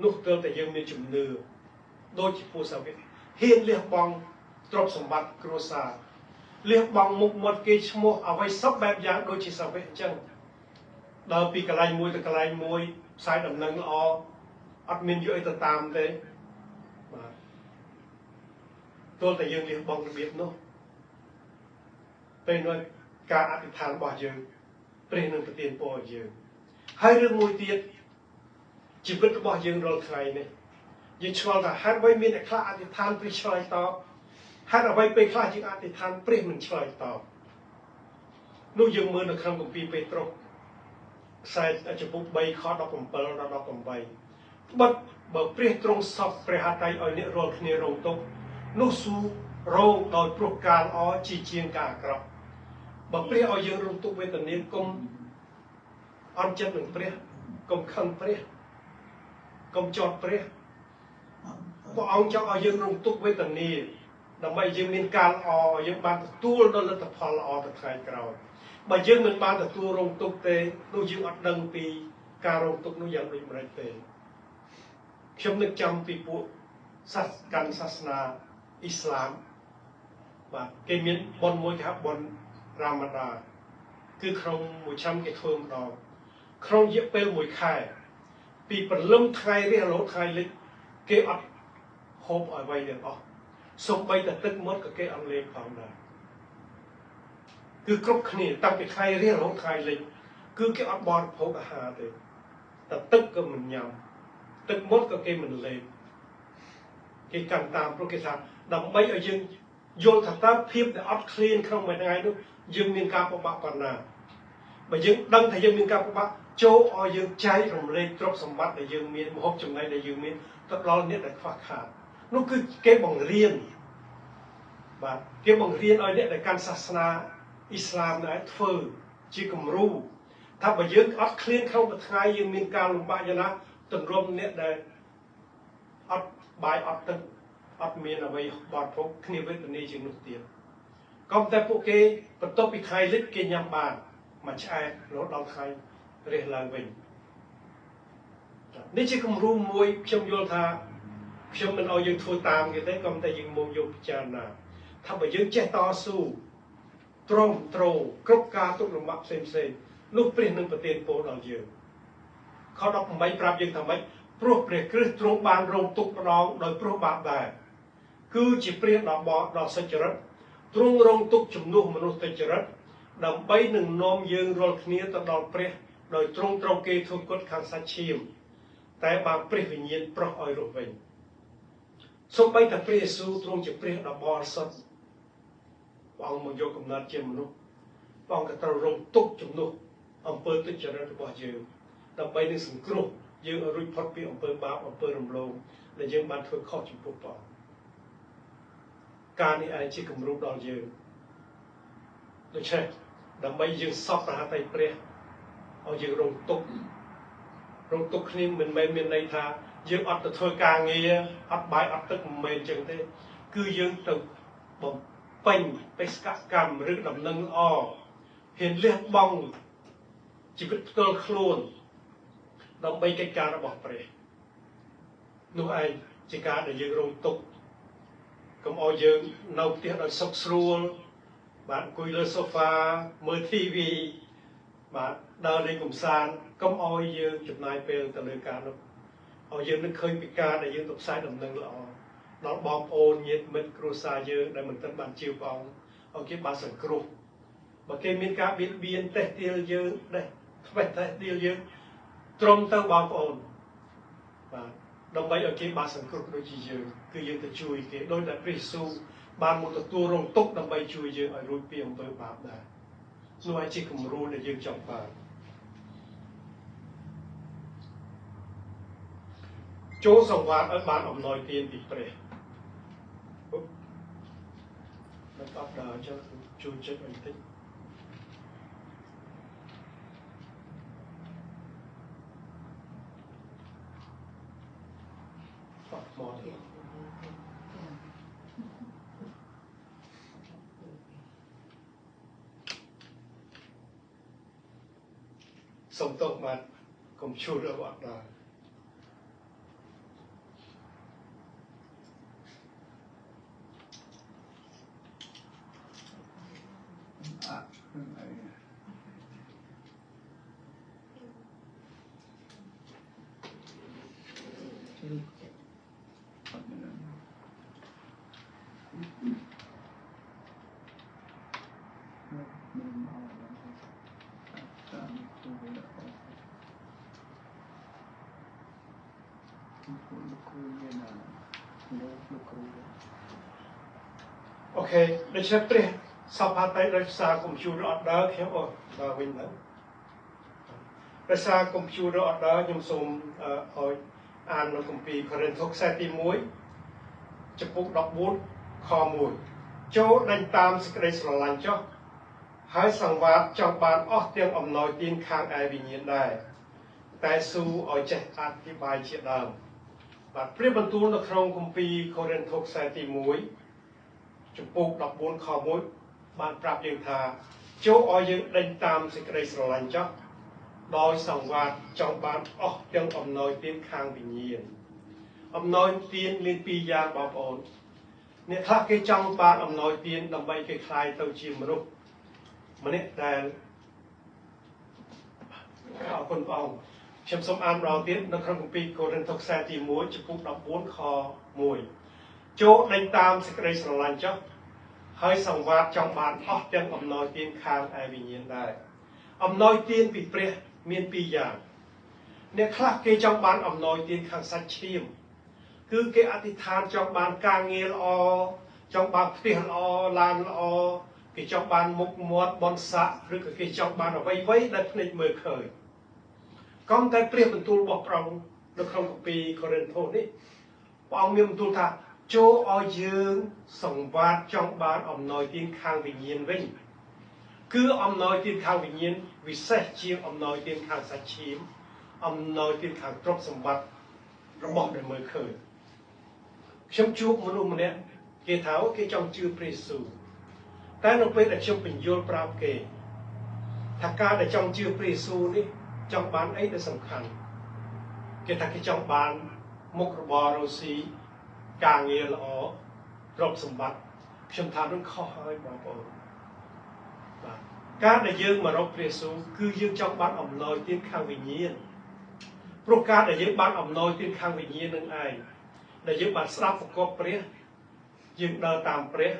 នោះទើបតែយើងមានជំនឿដូចជាពួកសាវកហ៊ានលះបង់ទ្រព្យសម្បត្តិគ្រួសារលះបង់មុខមាត់គេឈ្មោះអ្វីសពបែបយ៉ាងដូចជាសាវកអញ្ចឹងដល់ពីកន្លែងមួយទៅកន្លែងមួយផ្សាយដំណឹងល្អអត់មានយកអីទៅតាមទេបាទទោះតែយើងលះបង់របៀបនោះពេលនោះការអធិដ្ឋានរបស់យើងព្រះនឹងប្រទានពរឲ្យយើងហើយរឿងមួយទៀតជីវិតរបស់យើងរាល់ថ្ងៃនេះយើងឆ្លងថាហេតុអ្វីមានអ្នកខ្លះអធិដ្ឋានព្រះឆ្លើយតបហេតុអ្វីពេលខ្លះយើងអធិដ្ឋានព្រះមិនឆ្លើយតបនោះយើងមើលនៅក្នុងគម្ពីរពេត្រុសខ្សែចំពុក3ខ17ដល់18ត្បិតបើព្រះទ្រង់សពព្រះហត្ថីឲ្យអ្នករាល់គ្នារងទុក្ខនោះស៊ូរងដោយព្រោះការល្អជាងការអាក្រក់បើព្រះឲ្យយើងរងទុក្ខវេទនាគុំអន់ចិត្តនឹងព្រះគុំខឹងព្រះគុំជាប់ព្រះព្រះអង្គចង់ឲ្យយើងរងទុក្ខវេទនាដើម្បីយើងមានការល្អឲ្យយើងបានទទួលនៅលទ្ធផលល្អទៅថ្ងៃក្រោយបើយើងមិនបានទទួលរងទុក្ខទេនោះយើងអត់ដឹងពីការរងទុក្ខនោះយ៉ាងដូចម្តេចទេខ្ញុំនឹកចាំពីពួកកាន់សាសនាអ៊ីស្លាម បាទគេមានបនមួយគេហៅបនរ៉ាម៉ាដាគឺក្នុងមួយឆ្នាំគេធ្វើម្ដងក្នុងរយៈពេល1 ខែពីព្រលឹមថ្ងៃរះរហូតថ្ងៃលិចគេអត់ហូបអ្វីទាំងអស់សូម្បីតែទឹកមាត់ក៏គេអត់លេបផងដែរគឺគ្រប់គ្នាតាំងពីថ្ងៃរះរហូតថ្ងៃលិចគឺគេអត់បរិភោគអាហារទេតែទឹកក៏មិនញ៉ាំទឹកមាត់ក៏គេមិនលេបគេកាន់តាមព្រោះគេថាដើម្បីឲ្យយើងយល់ថាតើភាពដែលអត់ឃ្លានក្នុងមួយថ្ងៃនោះយើងមានការពិបាកប៉ុណ្ណាបើយើងដឹងថាយើងមានការពិបាកចូលឲ្យយើងចែករំលែកទ្រព្យសម្បត្តិដែលយើងមានម្ហូបចំណីដែលយើងមានទៅដល់អ្នកដែលខ្វះខាតនោះគឺគេបង្រៀនបាទគេបង្រៀនឲ្យអ្នកដែលកាន់សាសនាអ៊ីស្លាមដែរធ្វើជាគំរូថាបើយើងអត់ឃ្លានក្នុងមួយថ្ងៃយើងមានការលំបាកយ៉ាងណាទម្រាំអ្នកដែលអត់បាយអត់ទឹកអត់មានអ្វីបរិភោគគ្នាវេទនាជាងនោះទៀតក៏តែពួកគេបន្ទាប់ពីថ្ងៃលិចគេញ៉ាំបានមួយឆ្អែតរហូតដល់ថ្ងៃរះឡើងវិញនេះជាគំរូមួយខ្ញុំយល់ថាខ្ញុំមិនឲ្យយើងធ្វើតាមគេទេក៏តែយើងមកយកពិចារណាថាបើយើងចេះតស៊ូទ្រាំទ្រគ្រប់ការទុកលំបាកផ្សេងនោះព្រះនឹងប្រទានពរដល់យើងខ18ប្រាប់យើងថាម៉េចព្រោះព្រះគ្រីស្ទទ្រង់បានរងទុក្ខម្ដងដោយព្រោះបាបដែរគឺជាព្រះដ៏សុចរិតទ្រង់រងទុក្ខជំនួសមនុស្សទុច្ចរិតដើម្បីនឹងនាំយើងរាល់គ្នាទៅដល់ព្រះដោយទ្រង់ត្រូវគេធ្វើគុតខាងសាច់ឈាមតែបានព្រះវិញ្ញាណប្រោះឲ្យរស់វិញសូម្បីតែព្រះយេស៊ូវទ្រង់ជាព្រះដ៏បរិសុទ្ធព្រះអង្គមកយកកំណត់ជាមនុស្សព្រះអង្គក៏ត្រូវរងទុក្ខជំនួសអំពើទុច្ចរិតរបស់យើងដើម្បីនឹងសង្គ្រោះយើងឲ្យរួចផុតពីអំពើបាបអំពើរំលងដែលយើងបានធ្វើខុសចំពោះព្រះអង្គការនេះឯងជាគំរូដល់យើងដូច្នេះដើម្បីយើងសពប្រហាតីព្រះឲ្យយើងរងទុក្ខគ្នាមិនមែនមានន័យថាយើងអត់ទៅធ្វើការងារអត់បាយអត់ទឹកមិនមែនអញ្ចឹងទេគឺយើងទៅបំពេញបេសកកម្មឬដំណឹងល្អហ៊ានលះបង់ជីវិតផ្ទាល់ខ្លួនដើម្បីកិច្ចការរបស់ព្រះនោះឯងជាការដែលយើងរងទុក្ខកុំឲ្យយើងនៅផ្ទះដោយសុខស្រួលបាទអង្គុយលើសូហ្វាមើល TV បាទដើរលេងកម្សាន្តកុំឲ្យយើងចំណាយពេលទៅលើការនោះឲ្យយើងនឹកឃើញពីការដែលយើងទៅផ្សាយដំណឹងល្អដល់បងប្អូនញាតិមិត្តគ្រួសារយើងដែលមិនទាន់បានជឿព្រះអង្គឲ្យគេបានសង្គ្រោះបើគេមានការបៀតបៀនតេះទាលយើងតេះទាលយើងត្រង់ទៅបងប្អូនបាទដើម្បីឲ្យគេបានសង្គ្រោះដូចជាយើងគឺយើងទៅជួយគេដោយតែព្រះយេស៊ូវបានមកទទួលរងទុក្ខដើម្បីជួយយើងឲ្យរួចពីអំពើបាបដែរនោះឯជាគំរូដែលយើងចង់បានចូលសង្វាតឲ្យបានអំណោយទានពីព្រះមិនអត់ដល់ចុះជួយចិត្តបន្តិចអត់មកទេសូមទោសបាទកុំជួលអត់ដល់អូខេដូច្នេះព្រះសពហត្ថដោយសារកុំព្យូទ័រអត់ដើរខ្ញុំដល់វិញទៅដោយសារកុំព្យូទ័រអត់ដើរខ្ញុំសូមឲ្យអាននៅគម្ពីរកូរិនថូសខ្សែទី1ចំពុក14ខ1ចូលដេញតាមសេចក្តីស្រឡាញ់ចុះហើយសង្វាតចង់បានអស់ទាំងអំណោយទានខាងឯវិញ្ញាណដែរតែស៊ូឲ្យចេះអធិប្បាយជាដើមបាទព្រះបន្ទូលនៅក្នុងគម្ពីរកូរិនថូសខ្សែទី1ចំពុក14ខ1បានប្រាប់យើងថាចូលឲ្យយើងដេញតាមសេចក្តីស្រឡាញ់ចុះដោយសង្វាតចង់បានអស់ទាំងអំណោយទានខាងវិញ្ញាណអំណោយទានមាន2យ៉ាងបងប្អូន អ្នកខ្លះគេចង់បានអំណោយទានដើម្បីគេខ្លាយទៅជាមនុស្សម្នាក់ដែលអរគុណព្រះអង្គខ្ញុំសូមអានម្ដងទៀតនៅក្នុងគម្ពីរកូរិនថូសខ្សែទី1ចំពុក14ខ1ចូលដេញតាមសេចក្តីស្រឡាញ់ចុះហើយសង្វាតចង់បានអស់ទាំងអំណោយទានខាងឯវិញ្ញាណដែរអំណោយទានពីព្រះមានពីរយ៉ាងអ្នកខ្លះគេចង់បានអំណោយទានខាងសាច់ឈាមគឺគេអធិដ្ឋានចង់បានការងារល្អចង់បានផ្ទះល្អឡានល្អគេចង់បានមុខមាត់បនស័កឬក៏គេចង់បានអ្វីៗដែលភ្នែកមើលឃើញក៏តែព្រះបន្ទូលរបស់ព្រះអង្គនៅក្នុងគម្ពីរកូរិនថូសនេះព្រះអង្គមានបន្ទូលថាចូលឲ្យយើងសង្វាតចង់បានអំណោយទានខាងវិញ្ញាណវិញគឺអំណោយទានខាងវិញ្ញាណវិសេសជាងអំណោយទានខាងសាច់ឈាមអំណោយទានខាងទ្រព្យសម្បត្តិរបស់ដែលមើលឃើញខ្ញុំជួបមនុស្សម្នាក់គេថាគេចង់ជឿព្រះយេស៊ូវតែនៅពេលដែលខ្ញុំបញ្យល់ប្រាប់គេថាការដែលចង់ជឿព្រះយេស៊ូវនេះចង់បានអីដែលសំខាន់គេថាគេចង់បានមុខរបររស់ស៊ីការងារល្អទ្រព្យសម្បត្តិខ្ញុំថានឹងខុសហើយបងប្អូនបាទការដែលយើងមករកព្រះយេស៊ូវគឺយើងចង់បានអំណោយទានខាងវិញ្ញាណព្រោះការដែលយើងបានអំណោយទានខាងវិញ្ញាណនឹងឯងដែលយើងបានស្ដាប់ប្រកបព្រះយើងដើរតាមព្រះ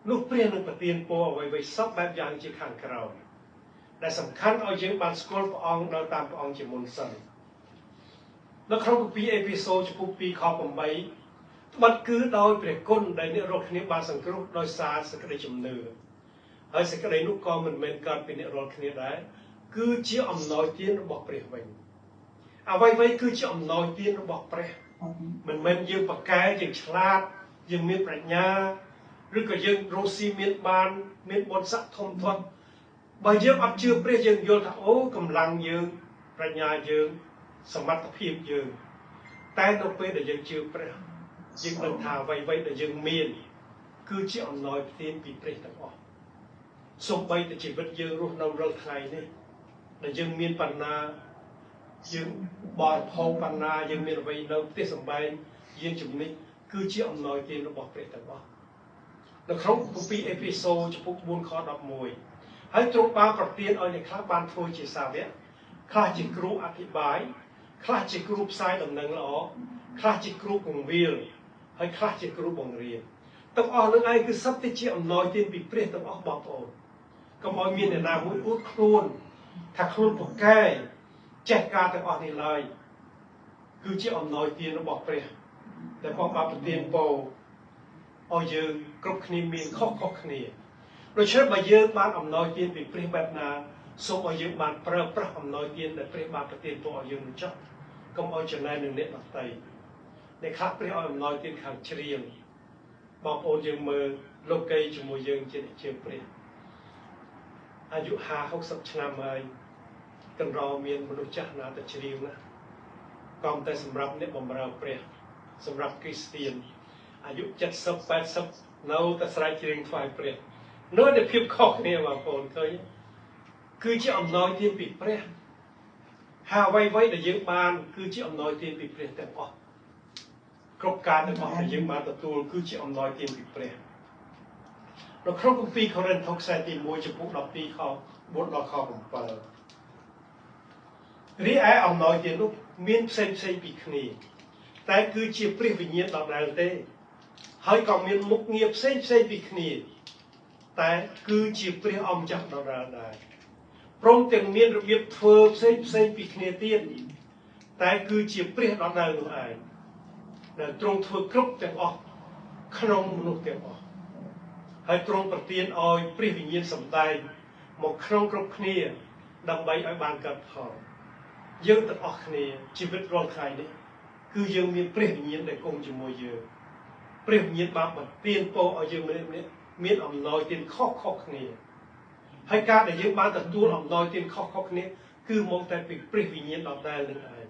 នោះព្រះនឹងប្រទានពរអ្វីៗសពបែបយ៉ាងជាខាងក្រោយដែលសំខាន់ឲ្យយើងបានស្គាល់ព្រះអង្គដើរតាមព្រះអង្គជាមុនសិននៅក្នុងគម្ពីរអេភេសូចំពុក2ខ8ត្បិតគឺដោយព្រះគុណដែលអ្នករាល់គ្នាបានសង្គ្រោះដោយសារសេចក្តីជំនឿហើយសេចក្តីនោះក៏មិនមែនកើតពីអ្នករាល់គ្នាដែរគឺជាអំណោយទានរបស់ព្រះវិញអ្វីៗគឺជាអំណោយទានរបស់ព្រះមិនមែនយើងប្រកែយើងឆ្លាតយើងមានប្រាជ្ញាឬក៏យើងរស់ស៊ីមានបានមានបុណ្យស័ក្តិធំធាត់បើយើងអត់ជឿព្រះយើងយល់ថាអូកម្លាំងយើងប្រាជ្ញាយើងសមត្ថភាពយើងតែនៅពេលដែលយើងជឿព្រះយើងដឹងថាអ្វីៗដែលយើងមានគឺជាអំណោយទានពីព្រះទាំងអស់សូម្បីតែជីវិតយើងរស់នៅរាល់ថ្ងៃនេះដែលយើងមានបណ្ណាយើងបរិភោគបណ្ណាយើងមានអ្វីនៅផ្ទះសម្បែងយើងជំនិចគឺជាអំណោយទានរបស់ព្រះទាំងអស់នៅក្នុងគម្ពីរអេភេសូចំពុក4ខ11ហើយទ្រង់បានប្រទានឲ្យអ្នកខ្លះបានធ្វើជាសាវកខ្លះជាគ្រូអធិប្បាយខ្លះជាគ្រូផ្សាយដំណឹងល្អខ្លះជាគ្រូកងវិលហើយខ្លះជាគ្រូបង្រៀនទាំងអស់នឹងឯងគឺសុទ្ធតែជាអំណោយទានពីព្រះទាំងអស់បងប្អូនកុំឲ្យមានអ្នកណាមួយអួតខ្លួនថាខ្លួនប្រកែចេះការទាំងអស់នេះឡើយគឺជាអំណោយទានរបស់ព្រះដែលព្រះបានប្រទានពរឲ្យយើងគ្រប់គ្នាមានខុសៗគ្នាដូច្នេះបើយើងបានអំណោយទានពីព្រះបែបណាសូមឲ្យយើងបានប្រើប្រាស់អំណោយទានដែលព្រះបានប្រទានពរឲ្យយើងនោះចុះកុំឲ្យចំណែននឹងអ្នកដទៃអ្នកខ្លះព្រះឲ្យអំណោយទានខាងច្រៀងបងប្អូនយើងមើលលោកីជាមួយយើងជាអ្នកជឿព្រះអាយុ50-60ឆ្នាំហើយកណ្រមានមនុស្សចាស់ណាទៅច្រៀងណាក៏តែសម្រាប់អ្នកបម្រើព្រះសម្រាប់គ្រីស្ទានអាយុ70-80នៅតែស្រែកច្រៀងថ្វាយព្រះនៅតែភាពខុសគ្នាបងប្អូនឃើញគឺជាអំណោយទានពីព្រះហើយអ្វីៗដែលយើងបានគឺជាអំណោយទានពីព្រះទាំងអស់គ្រប់ការទាំងអស់ដែលយើងបានទទួលគឺជាអំណោយទានពីព្រះនៅក្នុងគម្ពីរកូរិនថូសខ្សែទី1ចំពុក12ខ4ដល់ខ7រីឯអំណោយទាននោះមានផ្សេងពីគ្នាតែគឺជាព្រះវិញ្ញាណដដែលទេហើយក៏មានមុខងារផ្សេងពីគ្នាតែគឺជាព្រះអម្ចាស់ដដែលដែរព្រមទាំងមានរបៀបធ្វើផ្សេងពីគ្នាទៀតតែគឺជាព្រះដដែលនោះឯងដែលទ្រង់ធ្វើគ្រប់ទាំងអស់ក្នុងមនុស្សទាំងអស់ហើយទ្រង់ប្រទានឲ្យព្រះវិញ្ញាណសម្ដែងមកក្នុងគ្រប់គ្នាដើម្បីឲ្យបានកើតផលយើងទាំងអស់គ្នាជីវិតរាល់ថ្ងៃនេះគឺយើងមានព្រះវិញ្ញាណដែលគង់ជាមួយយើងព្រះវិញ្ញាណបានប្រទានពរឲ្យយើងម្នាក់មានអំណោយទានខុសគ្នាហើយការដែលយើងបានទទួលអំណោយទានខុសគ្នាគឺមកតែពីព្រះវិញ្ញាណដដែលនឹងឯង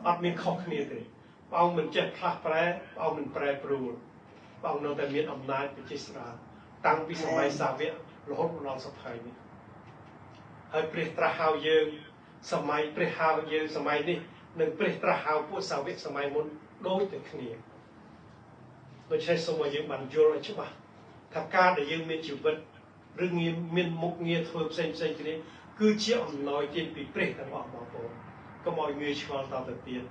អត់មានខុសគ្នាទេព្រះអង្គមិនចេះផ្លាស់ប្រែព្រះអង្គមិនប្រែប្រួលព្រះអង្គនៅតែមានអំណាចវិជាស្រាតាំងពីសម័យសាវករហូតមកដល់សព្វថ្ងៃនេះហើយព្រះត្រាស់ហៅយើងសម័យព្រះហៅយើងសម័យនេះនិងព្រះត្រាស់ហៅពួកសាវកសម័យមុនដូចតែគ្នា ដូច្នេះសូមឲ្យយើងបានយល់ឲ្យច្បាស់ថាការដែលយើងមានជីវិតឬមានមុខងារធ្វើផ្សេងគ្នាគឺជាអំណោយទានពីព្រះទាំងអស់បងប្អូនកុំឲ្យងាយឆ្ងល់តទៅទៀត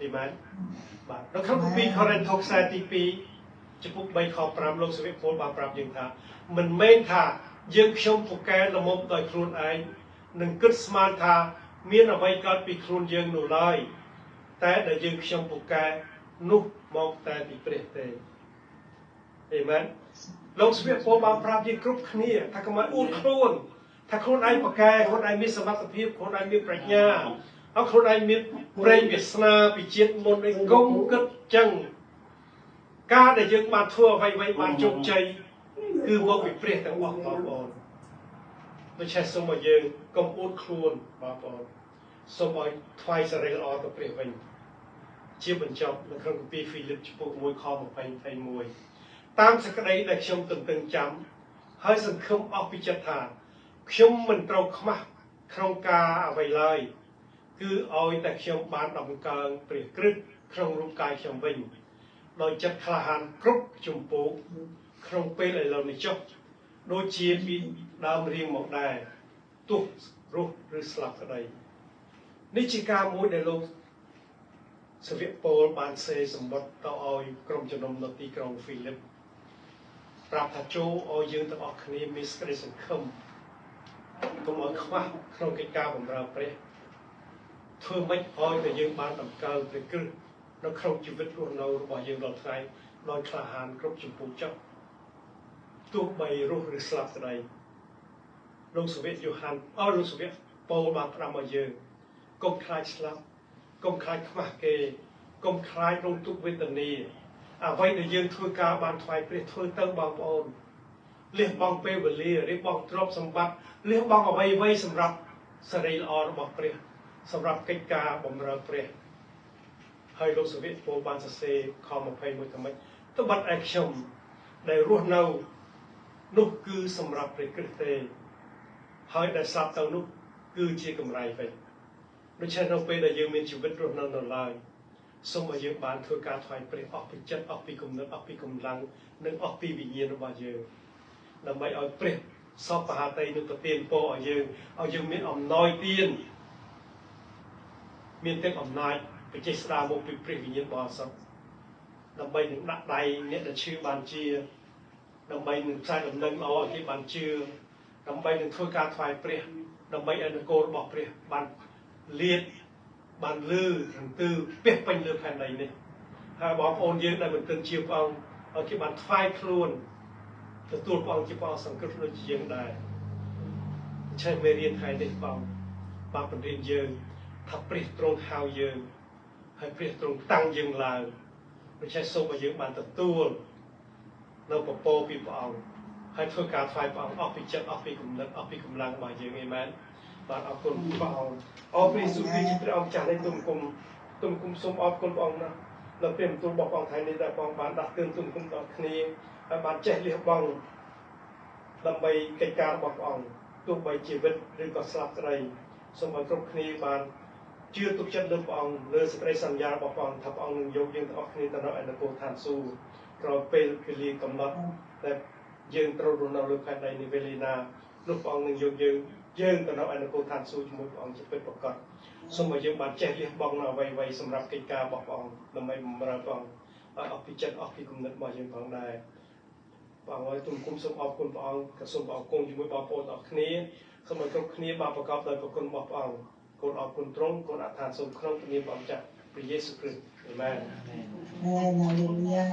អេមែនបាទនៅក្នុងគម្ពីរ Corinth ខ្សែទី2ចំពុក3ខ5លោកសាវកពលបានប្រាប់យើងថាមិនមែនថាយើងខ្ញុំពូកែល្មមដោយខ្លួនឯងនឹងគិតស្មានថាមានអ្វីកើតពីខ្លួនយើងនោះឡើយតែដែលយើងខ្ញុំពូកែនោះមកតែពីព្រះទេអេមែនលោកសាវកពលបានប្រាប់យើងគ្រប់គ្នាថាកុំឲ្យអួតខ្លួនថាខ្លួនឯងពូកែខ្លួនឯងមានសមត្ថភាពខ្លួនឯងមានប្រាជ្ញាហើយខ្លួនឯងមានព្រេងវាសនាពីជាតិមុនឯងកុំគិតចឹងការដែលយើងបានធ្វើអ្វីបានជោគជ័យគឺមកពីព្រះទាំងអស់បងប្អូនដូច្នេះសូមឲ្យយើងកុំអួតខ្លួនបងប្អូនសូមឲ្យថ្វាយសេរីល្អទៅព្រះវិញជាបញ្ចប់នៅក្នុងគម្ពីរហ្វីលីបចំពោះ1ខ21តាមសេចក្តីដែលខ្ញុំទន្ទឹងចាំហើយសង្ឃឹមអស់ពីចិត្តថាខ្ញុំមិនត្រូវខ្មាស់ក្នុងការអ្វីឡើយគឺឲ្យតែខ្ញុំបានដំកើងព្រះគ្រិស្តក្នុងរូបកាយខ្ញុំវិញដោយចិត្តក្លាហានគ្រប់ជំពូកក្នុងពេលឥឡូវនេះចុះដូចជាពីដើមរៀងមកដែរទោះរស់ឬស្លាប់ក្តីនេះជាការមួយដែលលោកសាវកពូលបានសេសម្បត្តិទៅឲ្យក្រុមជំនុំនៅទីក្រុងហ្វីលីបប្រាប់ថាចូលឲ្យយើងទាំងអស់គ្នាមានសេចក្តីសង្ឃឹមកុំឲ្យខ្វះក្នុងកិច្ចការបម្រើព្រះធ្វើម៉េចឲ្យតែយើងបានដំកើងព្រះគ្រិស្តនៅក្នុងជីវិតរស់នៅរបស់យើងដល់ថ្ងៃដោយក្លាហានគ្រប់ជំពូកចុះទោះបីរស់ឬស្លាប់ក្តីលោកសាវកយូហានលោកសាវកពូលបានផ្ដាំឲ្យយើងកុំខ្លាចស្លាប់កុំខ្លាចខ្មាស់គេកុំខ្លាចរងទុក្ខវេទនាអ្វីដែលយើងធ្វើការបានថ្វាយព្រះធ្វើទៅបងប្អូនលះបង់ពេលវេលាលះបង់ទ្រព្យសម្បត្តិលះបង់អ្វីសម្រាប់សេរីល្អរបស់ព្រះសម្រាប់កិច្ចការបម្រើព្រះហើយលោកសាវកពូលបានសរសេរខ21ថាម៉េចត្បិតឯខ្ញុំដែលរស់នៅនោះគឺសម្រាប់ព្រះគ្រិស្តទេហើយដែលស្លាប់ទៅនោះគឺជាកម្រៃវិញដូច្នេះនៅពេលដែលយើងមានជីវិតរស់នៅនៅឡើយសូមឲ្យយើងបានធ្វើការថ្វាយព្រះអស់ពីចិត្តអស់ពីគំនិតអស់ពីកម្លាំងនិងអស់ពីវិញ្ញាណរបស់យើងដើម្បីឲ្យព្រះសពហាតីនឹងប្រទានពរឲ្យយើងមានអំណោយទានមានទឹកអំណាចវិចេស្តាមកពីព្រះវិញ្ញាណបរិសុទ្ធដើម្បីនឹងដាក់ដៃអ្នកដែលឈឺបានជាដើម្បីនឹងផ្សាយដំណឹងល្អឲ្យគេបានជឿដើម្បីនឹងធ្វើការថ្វាយព្រះដើម្បីឲ្យនគររបស់ព្រះបានលាតបានលឺរន្ទឺពាសពេញលើផែនដីនេះហើយបងប្អូនយើងដែលមិនទិនជាព្រះអង្គឲ្យគេបានថ្វាយខ្លួនទទួលព្រះអង្គជាព្រះអង្គសង្គ្រោះដូចជាយើងដែរឆែកមេរៀនថ្ងៃនេះបងបានបង្រៀនយើងថាព្រះទ្រង់ហៅយើងហើយព្រះទ្រង់តាំងយើងឡើងដូច្នេះសូមឲ្យយើងបានទទួលនៅពពកពីព្រះអង្គហើយធ្វើការថ្វាយព្រះអង្គអស់ពីចិត្តអស់ពីគំនិតអស់ពីកម្លាំងរបស់យើងអេមែនបាទអរគុណព្រះអង្គអរព្រះយេស៊ូវគ្រីស្ទជាព្រះអង្គចាស់នៃទុំគុំសូមអរគុណព្រះអង្គណាស់នៅពេលបន្ទូលរបស់ព្រះអង្គថ្ងៃនេះដែលព្រះអង្គបានដាស់តឿនទុំគុំដល់គ្នាហើយបានចេះលះបង់ដើម្បីកិច្ចការរបស់ព្រះអង្គទោះបីជីវិតឬក៏ស្លាប់ក្តីសូមឲ្យគ្រប់គ្នាបានជឿទុកចិត្តលើព្រះអង្គលើសេចក្តីសន្យារបស់ព្រះអង្គថាព្រះអង្គនឹងយកយើងទាំងអស់គ្នាទៅនៅឯនគរឋានសួគ៌ក្រោយពេលវេលាកំណត់ដែលយើងត្រូវរស់នៅលើផែនដីនេះវេលាណានោះព្រះអង្គនឹងយកយើងទៅនៅឯនគរឋានសួគ៌ជាមួយព្រះអង្គជាពិតប្រាកដសូមឲ្យយើងបានចេះលះបង់នៅអ្វីៗសម្រាប់កិច្ចការរបស់ព្រះអង្គដើម្បីបម្រើព្រះអង្គអស់ពីចិត្តអស់ពីគំនិតរបស់យើងផងដែរព្រះអង្គឲ្យទុំគុំសូមអរគុណព្រះអង្គក៏សូមអរគុណជាមួយបងប្អូនអរគ្នាសូមឲ្យគ្រប់គ្នាបានប្រកបដោយព្រះគុណរបស់ព្រះអង្គគោលអរគុណទ្រង់គោលអត្ថាសូមក្នុងព្រះនាមព្រះអង្គចាស់ព្រះយេស៊ូវគ្រីស្ទអាមែនអាមែនហាឡេលូយ៉ា